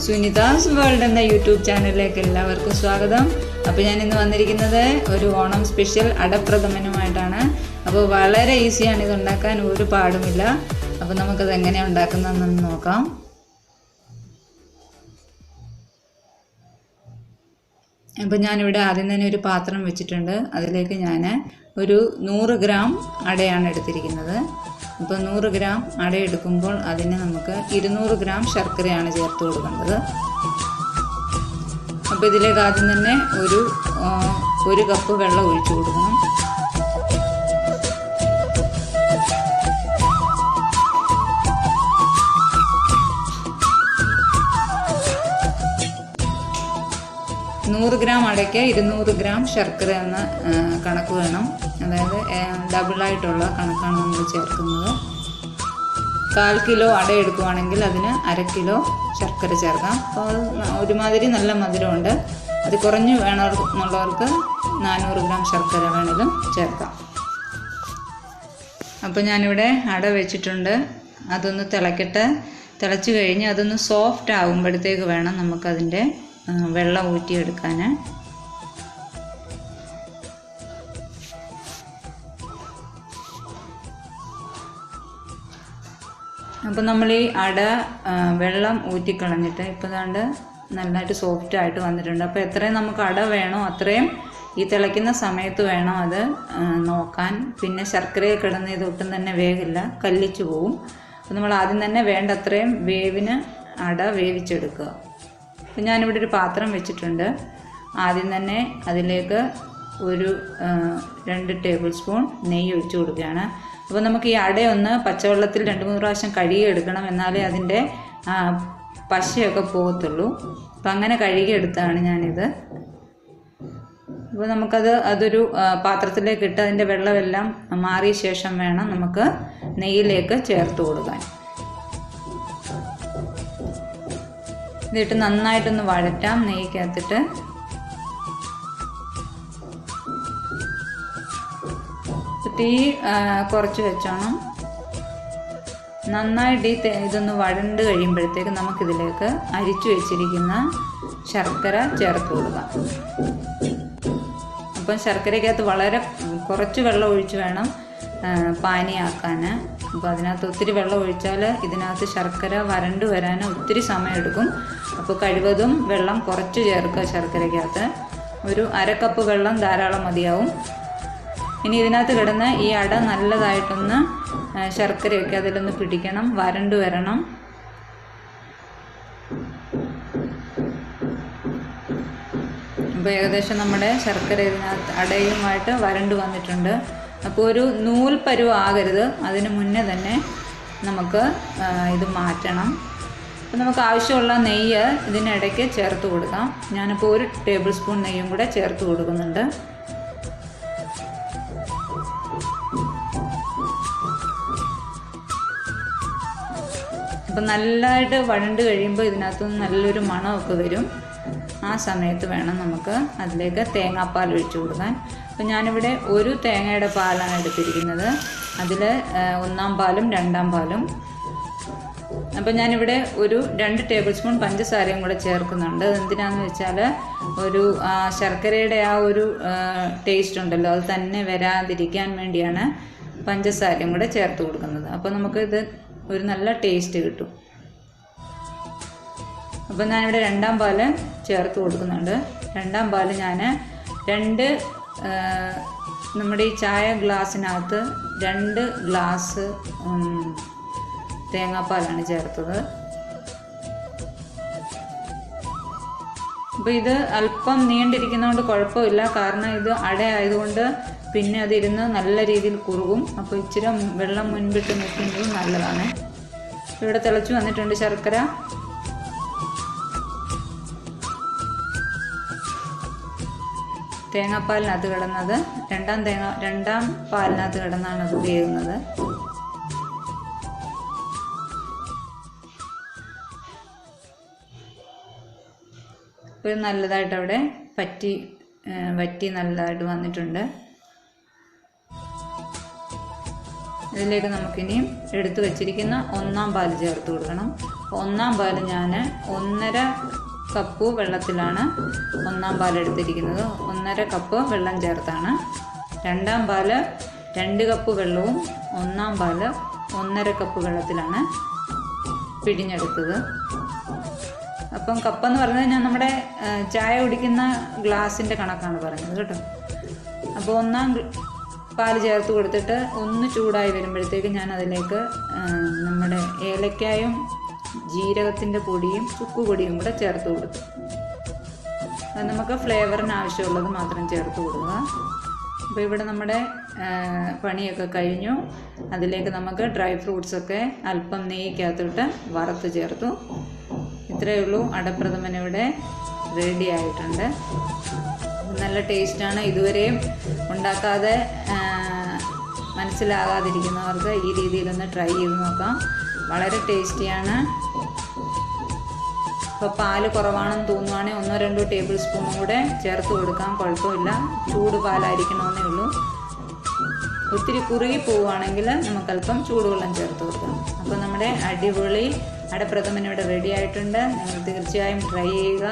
Sunithasworld എന്ന YouTube ചാനലിലേക്ക് എല്ലാവർക്കും സ്വാഗതം. അപ്പോൾ ഞാൻ ഇന്ന് വന്നിരിക്കുന്നത് ഒരു ഓണം സ്പെഷ്യൽ അടപ്രഥമനുമായിട്ടാണ്. അപ്പോൾ വളരെ ഈസിയാണ് ഇത് ഉണ്ടാക്കാൻ, ഒരു പാടുമില്ല. അപ്പോൾ നമുക്കത് എങ്ങനെയാണ് ഉണ്ടാക്കുന്നതെന്ന് നോക്കാം. അപ്പോൾ ഞാനിവിടെ ആദ്യം തന്നെ ഒരു പാത്രം വെച്ചിട്ടുണ്ട്. അതിലേക്ക് ഞാൻ ഒരു 100 ഗ്രാം അടയാണ് എടുത്തിരിക്കുന്നത്. അപ്പോൾ 100 ഗ്രാം അട എടുക്കുമ്പോൾ അതിന് നമുക്ക് 200 ഗ്രാം ശർക്കരയാണ് ചേർത്ത് കൊടുക്കേണ്ടത്. അപ്പോൾ ഇതിലേക്ക് ആദ്യം തന്നെ ഒരു കപ്പ് വെള്ളം ഒഴിച്ചു കൊടുക്കണം. നൂറ് ഗ്രാം അടയ്ക്ക് 200 ഗ്രാം ശർക്കര എന്ന കണക്ക് വേണം. അതായത് ഡബിളായിട്ടുള്ള കണക്കാണ് നമ്മൾ ചേർക്കുന്നത്. 1/4 കിലോ അട എടുക്കുകയാണെങ്കിൽ അതിന് 1/2 കിലോ ശർക്കര ചേർക്കാം. അപ്പോൾ അത് ഒരുമാതിരി നല്ല മധുരമുണ്ട്. അത് കുറഞ്ഞ് വേണമെന്നുള്ളവർക്ക് 400 ഗ്രാം ശർക്കര വേണമെങ്കിലും ചേർക്കാം. അപ്പോൾ ഞാനിവിടെ അട വെച്ചിട്ടുണ്ട്. അതൊന്ന് തിളക്കട്ടെ. തിളച്ച് കഴിഞ്ഞ് അതൊന്ന് സോഫ്റ്റ് ആകുമ്പോഴത്തേക്ക് വേണം നമുക്കതിൻ്റെ വെള്ളം ഊറ്റിയെടുക്കാൻ. അപ്പോൾ നമ്മൾ ഈ അട വെള്ളം ഊറ്റിക്കളഞ്ഞിട്ട് ഇപ്പോൾ ദാണ്ട് നല്ലതായിട്ട് സോഫ്റ്റായിട്ട് വന്നിട്ടുണ്ട്. അപ്പോൾ എത്രയും നമുക്ക് അട വേണോ അത്രയും ഈ തിളയ്ക്കുന്ന സമയത്ത് വേണം അത് നോക്കാൻ. പിന്നെ ശർക്കരയിൽ കിടന്ന് ഇതൊട്ടും തന്നെ വേഗില്ല, കല്ലിച്ചു പോവും. അപ്പോൾ നമ്മൾ ആദ്യം തന്നെ വേണ്ട അത്രയും വേവിന് അട വേവിച്ചെടുക്കുക. അപ്പോൾ ഞാനിവിടെ ഒരു പാത്രം വെച്ചിട്ടുണ്ട്. ആദ്യം തന്നെ അതിലേക്ക് ഒരു 2 ടേബിൾ സ്പൂൺ നെയ്യ് ഒഴിച്ചു കൊടുക്കുകയാണ്. അപ്പോൾ നമുക്ക് ഈ അടയൊന്ന് പച്ചവെള്ളത്തിൽ 2-3 പ്രാവശ്യം കഴുകിയെടുക്കണം, എന്നാലേ അതിൻ്റെ പശയൊക്കെ പോകത്തുള്ളൂ. അപ്പോൾ അങ്ങനെ കഴുകിയെടുത്താണ് ഞാനിത്. അപ്പോൾ അതൊരു പാത്രത്തിലേക്ക് ഇട്ട് അതിൻ്റെ വെള്ളമെല്ലാം മാറിയ ശേഷം വേണം നമുക്ക് നെയ്യിലേക്ക് ചേർത്ത് കൊടുക്കാൻ. ഇതിട്ട് നന്നായിട്ടൊന്ന് വഴറ്റാം നെയ്ക്കകത്തിട്ട്. തീ കുറച്ച് വെച്ചോണം. നന്നായിട്ട് ഇതൊന്ന് വഴണ്ട് കഴിയുമ്പോഴത്തേക്ക് നമുക്കിതിലേക്ക് അരിച്ചു വെച്ചിരിക്കുന്ന ശർക്കര ചേർത്ത് കൊടുക്കാം. അപ്പം ശർക്കരയ്ക്കകത്ത് വളരെ കുറച്ച് വെള്ളം ഒഴിച്ച് വേണം പാനിയാക്കാൻ. അപ്പോൾ അതിനകത്ത് ഒത്തിരി വെള്ളം ഒഴിച്ചാൽ ഇതിനകത്ത് ശർക്കര വരണ്ട് വരാൻ ഒത്തിരി സമയമെടുക്കും. അപ്പോൾ കഴിവതും വെള്ളം കുറച്ച് ചേർക്കുക ശർക്കരയ്ക്കകത്ത്. ഒരു 1/2 കപ്പ് വെള്ളം ധാരാളം മതിയാവും. ഇനി ഇതിനകത്ത് കിടന്ന് ഈ അട നല്ലതായിട്ടൊന്ന് ശർക്കരയൊക്കെ അതിലൊന്ന് പിടിക്കണം, വരണ്ട് വരണം. അപ്പോൾ ഏകദേശം നമ്മുടെ ശർക്കര ഇതിനകത്ത് അടയുമായിട്ട് വരണ്ട് വന്നിട്ടുണ്ട്. അപ്പോൾ ഒരു നൂൽ പരുവം ആകരുത്, അതിന് മുന്നേ തന്നെ നമുക്ക് ഇത് മാറ്റണം. അപ്പോൾ നമുക്ക് ആവശ്യമുള്ള നെയ്യ് ഇതിനിടയ്ക്ക് ചേർത്ത് കൊടുക്കാം. ഞാനിപ്പോൾ 1 ടേബിൾ സ്പൂൺ നെയ്യും കൂടെ ചേർത്ത് കൊടുക്കുന്നുണ്ട്. അപ്പം നല്ലതായിട്ട് വഴണ്ട് കഴിയുമ്പോൾ ഇതിനകത്തുനിന്ന് നല്ലൊരു മണമൊക്കെ വരും. ആ സമയത്ത് വേണം നമുക്ക് അതിലേക്ക് തേങ്ങാപ്പാൽ ഒഴിച്ചു കൊടുക്കാൻ. അപ്പോൾ ഞാനിവിടെ 1 തേങ്ങയുടെ പാലാണ് എടുത്തിരിക്കുന്നത്. അതിൽ 1-ാം പാലും 2-ാം പാലും. അപ്പോൾ ഞാനിവിടെ ഒരു 2 ടേബിൾ സ്പൂൺ പഞ്ചസാരയും കൂടെ ചേർക്കുന്നുണ്ട്. എന്തിനാണെന്ന് വെച്ചാൽ ഒരു ശർക്കരയുടെ ആ ഒരു ടേസ്റ്റ് ഉണ്ടല്ലോ, അത് തന്നെ വരാതിരിക്കാൻ വേണ്ടിയാണ് പഞ്ചസാരയും കൂടെ ചേർത്ത് കൊടുക്കുന്നത്. അപ്പോൾ നമുക്കിത് ഒരു നല്ല ടേസ്റ്റ് കിട്ടും. അപ്പോൾ ഞാനിവിടെ 2-ാം പാല് ചേർത്ത് കൊടുക്കുന്നുണ്ട്. 2-ാം പാല് ഞാൻ നമ്മുടെ ഈ ചായ ഗ്ലാസ്സിനകത്ത് 2 ഗ്ലാസ് തേങ്ങാപ്പാലാണ് ചേർത്തത്. അപ്പോൾ ഇത് അല്പം നീണ്ടിരിക്കുന്നതുകൊണ്ട് കുഴപ്പമില്ല, കാരണം ഇത് അട ആയതുകൊണ്ട് പിന്നെ അതിരുന്ന് നല്ല രീതിയിൽ കുറുകും. അപ്പോൾ ഇച്ചിരി വെള്ളം മുൻപിട്ട് നിൽക്കുന്നത് നല്ലതാണ്. ഇവിടെ തിളച്ച് വന്നിട്ടുണ്ട് ശർക്കര. തേങ്ങാപ്പാലിനകത്ത് കിടന്നത് 2-ാം പാലിനകത്ത് കിടന്നാണ് അത് വേകുന്നത്. ഇപ്പോൾ നല്ലതായിട്ട് അവിടെ വറ്റി നല്ലതായിട്ട് വന്നിട്ടുണ്ട്. ഇതിലേക്ക് നമുക്കിനിയും എടുത്തു വച്ചിരിക്കുന്ന 1-ാം പാൽ ചേർത്ത് കൊടുക്കണം. ഒന്നാം പാൽ ഞാൻ 1.5 കപ്പ് വെള്ളത്തിലാണ് ഒന്നാം പാൽ എടുത്തിരിക്കുന്നത്. 1.5 കപ്പ് വെള്ളം ചേർത്താണ്. രണ്ടാം പാൽ 2 കപ്പ് വെള്ളവും ഒന്നാം പാൽ 1.5 കപ്പ് വെള്ളത്തിലാണ് പിഴിഞ്ഞെടുത്തത്. അപ്പം കപ്പെന്ന് പറയുന്നത് ഞാൻ നമ്മുടെ ചായ കുടിക്കുന്ന ഗ്ലാസിൻ്റെ കണക്കാണ് പറഞ്ഞത് കേട്ടോ. അപ്പോൾ ഒന്നാം പാൽ ചേർത്ത് കൊടുത്തിട്ട് ഒന്ന് ചൂടായി വരുമ്പോഴത്തേക്ക് ഞാൻ അതിലേക്ക് നമ്മുടെ ഏലക്കായും ജീരകത്തിൻ്റെ പൊടിയും ചുക്ക് പൊടിയും കൂടെ ചേർത്ത് കൊടുക്കും. അത് നമുക്ക് ഫ്ലേവറിന് ആവശ്യമുള്ളത് മാത്രം ചേർത്ത് കൊടുക്കുക. അപ്പോൾ ഇവിടെ നമ്മുടെ പണിയൊക്കെ കഴിഞ്ഞു. അതിലേക്ക് നമുക്ക് ഡ്രൈ ഫ്രൂട്ട്സൊക്കെ അല്പം നെയ്ക്കകത്തോട്ട് വറുത്ത് ചേർത്തു. ഇത്രയേ ഉള്ളൂ, അടപ്രഥമൻ ഇവിടെ റെഡി ആയിട്ടുണ്ട്. നല്ല ടേസ്റ്റാണ്. ഇതുവരെയും ഉണ്ടാക്കാതെ മനസ്സിലാകാതിരിക്കുന്നവർക്ക് ഈ രീതിയിലൊന്ന് ട്രൈ ചെയ്ത് നോക്കാം. വളരെ ടേസ്റ്റിയാണ്. ഇപ്പോൾ പാല് കുറവാണെന്ന് തോന്നുവാണെങ്കിൽ 1-2 ടേബിൾ സ്പൂണും കൂടെ ചേർത്ത് കൊടുക്കാം, കുഴപ്പമില്ല. ചൂട് പാലായിരിക്കണമെന്നേ ഉള്ളൂ. ഒത്തിരി കുറുകി പോവുകയാണെങ്കിൽ നമുക്കല്പം ചൂടുവെള്ളം ചേർത്ത് കൊടുക്കാം. അപ്പോൾ നമ്മുടെ അടിപൊളി അടപ്രഥമൻ ഇവിടെ റെഡി ആയിട്ടുണ്ട്. നിങ്ങൾ തീർച്ചയായും ട്രൈ ചെയ്യുക.